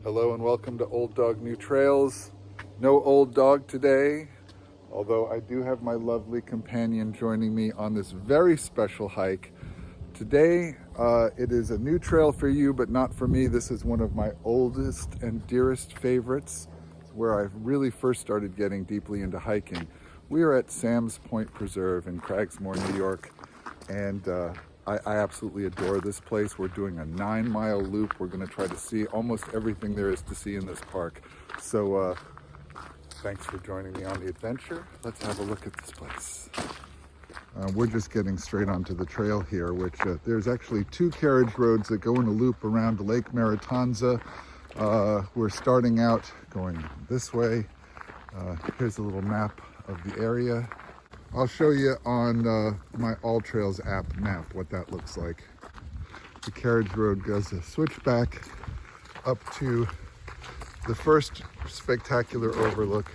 Hello and welcome to Old Dog New Trails. No old dog today, although I do have my lovely companion joining me on this very special hike. Today, it is a new trail for you, but not for me. This is one of my oldest and dearest favorites. It's where I really first started getting deeply into hiking. We are at Sam's Point Preserve in Cragsmore, New York, and I absolutely adore this place. We're doing a 9-mile loop. We're going to try to see almost everything there is to see in this park. So thanks for joining me on the adventure. Let's have a look at this place. We're just getting straight onto the trail here, which there's actually 2 carriage roads that go in a loop around Lake Maritanza. We're starting out going this way. Here's a little map of the area. I'll show you on my All Trails app map what that looks like. The carriage road goes a switchback up to the first spectacular overlook.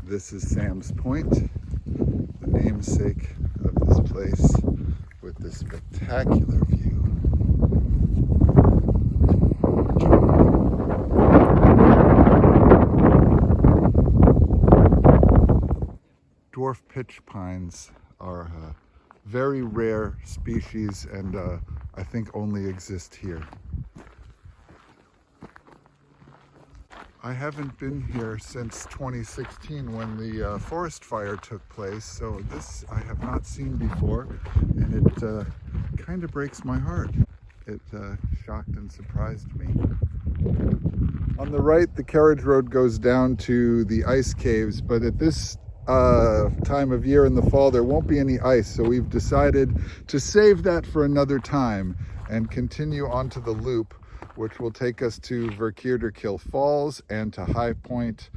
This is Sam's Point, the namesake of this place, with this spectacular view. Dwarf pitch pines are a very rare species and I think only exist here. I haven't been here since 2016 when the forest fire took place, so this I have not seen before, and it kind of breaks my heart. It shocked and surprised me. On the right, the carriage road goes down to the ice caves, but at this time of year in the fall there won't be any ice, so we've decided to save that for another time and continue onto the loop, which will take us to Verkeerderkill Falls and to High Point.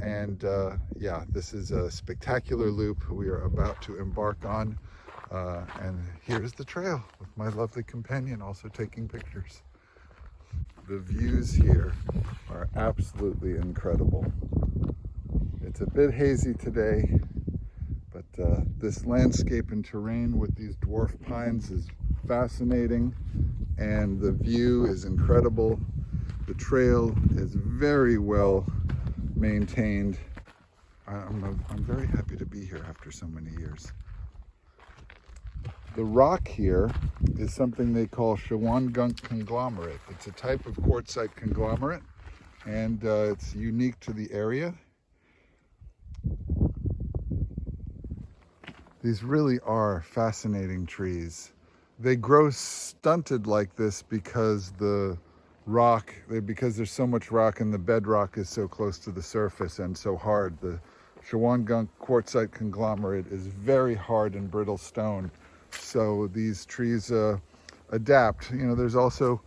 And yeah, this is a spectacular loop we are about to embark on. And here's the trail with my lovely companion also taking pictures. The views here are absolutely incredible. It's a bit hazy today, but this landscape and terrain with these dwarf pines is fascinating, and the view is incredible. The trail is very well maintained. I'm very happy to be here after so many years. The rock here is something they call Shawangunk conglomerate. It's a type of quartzite conglomerate, and it's unique to the area. These really are fascinating trees. They grow stunted like this because because there's so much rock and the bedrock is so close to the surface and so hard. The Shawangunk quartzite conglomerate is very hard and brittle stone, so these trees adapt. You know, there's also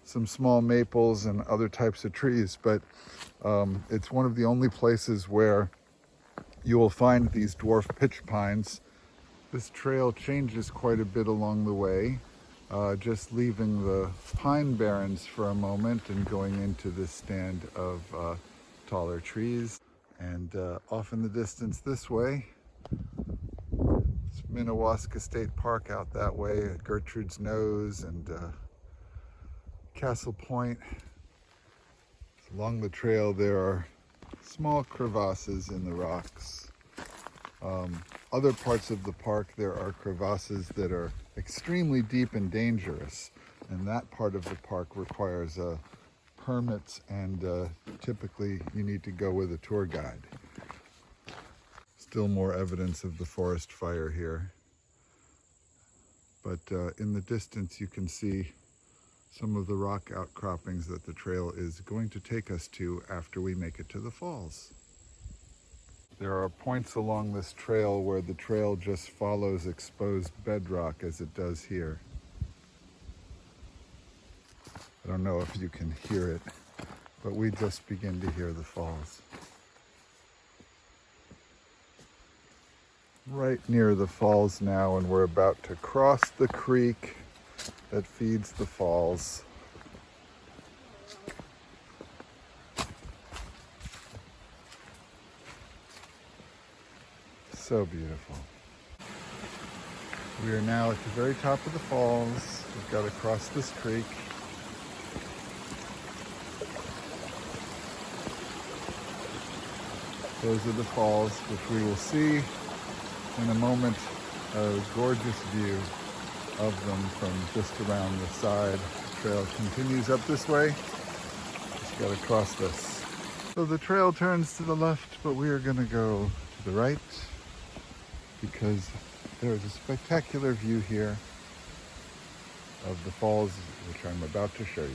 some small maples and other types of trees, but it's one of the only places where you will find these dwarf pitch pines. This trail changes quite a bit along the way, just leaving the pine barrens for a moment and going into this stand of taller trees. And off in the distance this way, it's Minnewaska State Park out that way, Gertrude's Nose and Castle Point. Along the trail there are small crevasses in the rocks. Other parts of the park there are crevasses that are extremely deep and dangerous, and that part of the park requires permits, and typically you need to go with a tour guide. Still more evidence of the forest fire here, but in the distance you can see some of the rock outcroppings that the trail is going to take us to after we make it to the falls. There are points along this trail where the trail just follows exposed bedrock as it does here. I don't know if you can hear it, but we just begin to hear the falls. Right near the falls now, and we're about to cross the creek that feeds the falls. So beautiful. We are now at the very top of the falls. We've got to cross this creek. Those are the falls, which we will see in a moment. A gorgeous view of them from just around the side. The trail continues up this way. Just got to cross this. So the trail turns to the left, but we are going to go to the right because there is a spectacular view here of the falls, which I'm about to show you.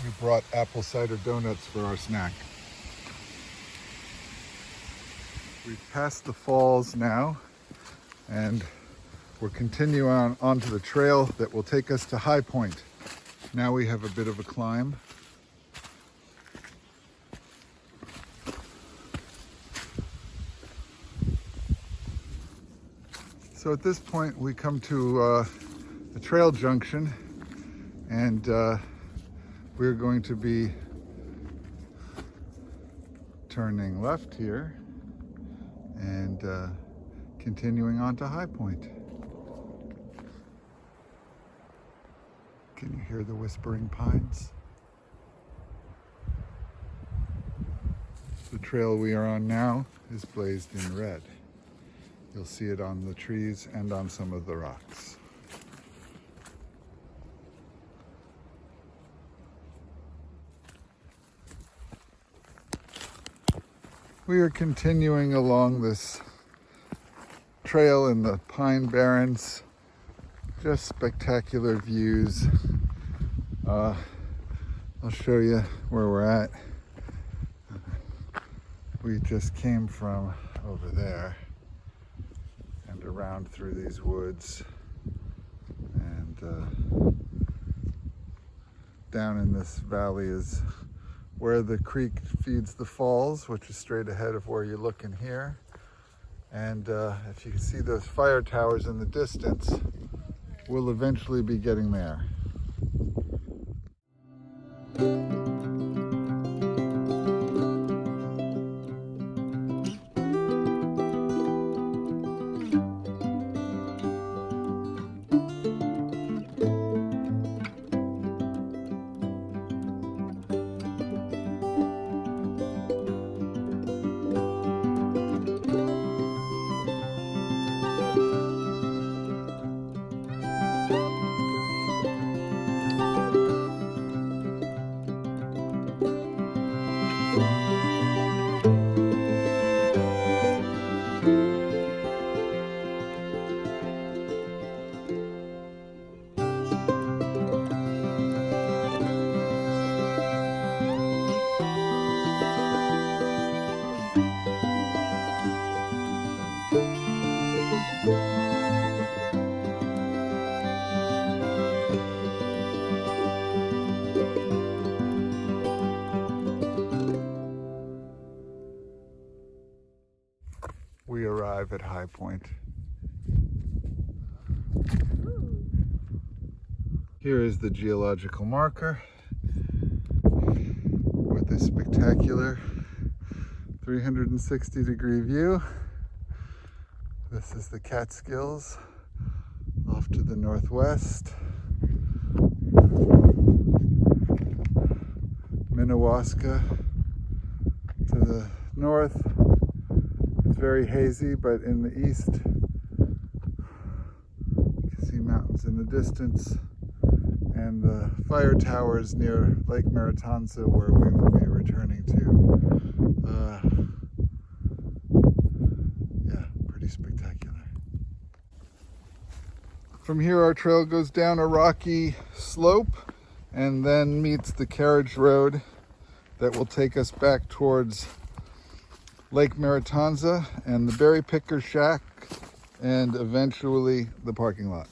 We brought apple cider donuts for our snack. We've passed the falls now, and we're continuing onto the trail that will take us to High Point. Now we have a bit of a climb. So at this point we come to the trail junction, and we're going to be turning left here and continuing on to High Point. Can you hear the whispering pines? The trail we are on now is blazed in red. You'll see it on the trees and on some of the rocks. We are continuing along this trail in the Pine Barrens. Just spectacular views. I'll show you where we're at. We just came from over there and around through these woods and down in this valley is where the creek feeds the falls, which is straight ahead of where you're looking here. And if you can see those fire towers in the distance, we'll eventually be getting there. We arrive at High Point. Here is the geological marker with this spectacular 360-degree view. This is the Catskills off to the northwest. Minnewaska to the north. It's very hazy, but in the east you can see mountains in the distance and the fire towers near Lake Maratanza, where we will be returning to. Yeah, pretty spectacular. From here our trail goes down a rocky slope and then meets the carriage road that will take us back towards Lake Maratanza and the Berry Picker Shack and eventually the parking lot.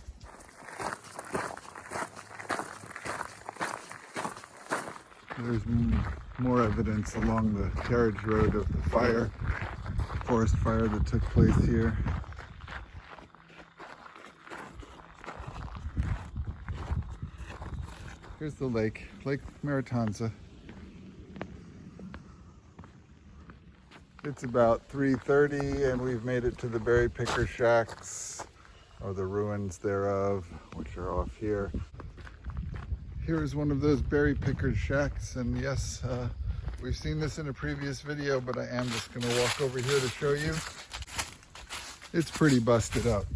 There's more evidence along the carriage road of the fire forest fire that took place here. Here's the lake, Lake Maritanza. It's about 3:30 and we've made it to the berry picker shacks, or the ruins thereof, which are off here. Here is one of those berry picker shacks, and yes, we've seen this in a previous video, but I am just gonna walk over here to show you. It's pretty busted up.